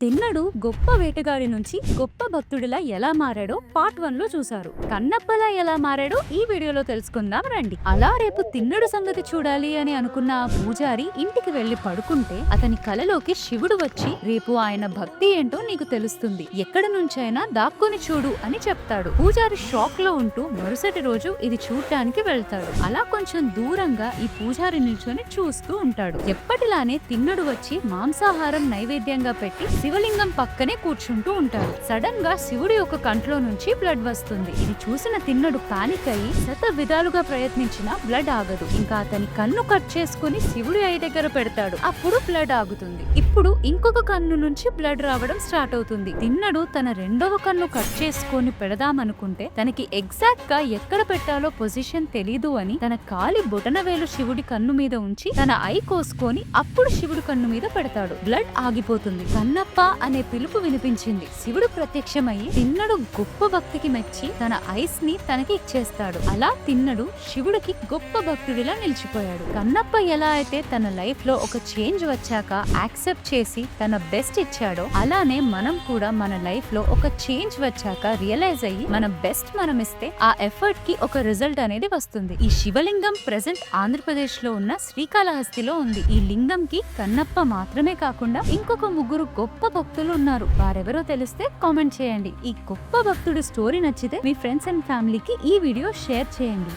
తిన్నడు గొప్ప వేటగాడి నుంచి గొప్ప భక్తుడిలా ఎలా మారాడో పార్ట్ 1 లో చూసారు. కన్నప్పలా ఎలా మారాడో ఈ వీడియోలో తెలుసుకుందాం రండి. అలా రేపు తిన్నడు సంగతి చూడాలి అని అనుకున్న ఆ పూజారి ఇంటికి వెళ్లి పడుకుంటే అతని కలలోకి శివుడు వచ్చి రేపు ఆయన భక్తి ఏంటో నీకు తెలుస్తుంది, ఎక్కడి నుంచైనా దాక్కుని చూడు అని చెప్తాడు. పూజారి షాక్ లో ఉంటూ మరుసటి రోజు ఇది చూడటానికి వెళ్తాడు. అలా కొంచెం దూరంగా ఈ పూజారి నిల్చొని చూస్తూ ఉంటాడు. ఎప్పటిలానే తిన్నడు వచ్చి మాంసాహారం నైవేద్యంగా పెట్టి శివలింగం పక్కనే కూర్చుంటూ ఉంటాడు. సడన్ గా శివుడి యొక్క కంట్లో నుంచి బ్లడ్ వస్తుంది. ఇది చూసిన తిన్నడు పానిక్ అయ్యి శత విధాలుగా ప్రయత్నించినా బ్లడ్ ఆగదు. ఇంకా అతని కన్ను కట్ చేసుకుని శివుడి ఐ దగ్గర పెడతాడు. అప్పుడు బ్లడ్ ఆగుతుంది. ఇప్పుడు ఇంకొక కన్ను నుంచి బ్లడ్ రావడం స్టార్ట్ అవుతుంది. తిన్నడు తన రెండవ కన్ను కట్ చేసుకొని పెడదామనుకుంటే తనకి ఎగ్జాక్ట్ గా ఎక్కడ పెట్టాలో పొజిషన్ తెలీదు అని తన కాలి బొటనవేలు శివుడి కన్ను మీద ఉంచి తన ఐ కోసుకొని అప్పుడు శివుడి కన్ను మీద పెడతాడు. బ్లడ్ ఆగిపోతుంది. కన్నప్ప అనే పిలుపు వినిపించింది. శివుడు ప్రత్యక్షమయ్యి తిన్నడు గొప్ప భక్తికి మెచ్చి తన ఐస్ ని తనకి ఇచ్చేస్తాడు. అలా తిన్నడు శివుడికి గొప్ప భక్తుడిలా నిలిచిపోయాడు. కన్నప్ప ఎలా అయితే తన లైఫ్ లో ఒక చేంజ్ వచ్చాక యాక్సెప్ట్ చేసి తన బెస్ట్ ఇచ్చాడో అలానే మనం కూడా మన లైఫ్ లో ఒక చేంజ్ వచ్చాక రియలైజ్ అయ్యి మన బెస్ట్ మనం ఇస్తే ఆ ఎఫర్ట్ కి ఒక రిజల్ట్ అనేది వస్తుంది. ఈ శివలింగం ప్రెసెంట్ ఆంధ్రప్రదేశ్ లో ఉన్న శ్రీకాళహస్తిలో ఉంది. ఈ లింగం కి కన్నప్ప మాత్రమే కాకుండా ఇంకొక ముగ్గురు గొప్ప భక్తులు ఉన్నారు. వారెవరో తెలిస్తే కామెంట్ చేయండి. ఈ గొప్ప భక్తుడి స్టోరీ నచ్చితే మీ ఫ్రెండ్స్ అండ్ ఫ్యామిలీకి ఈ వీడియో షేర్ చేయండి.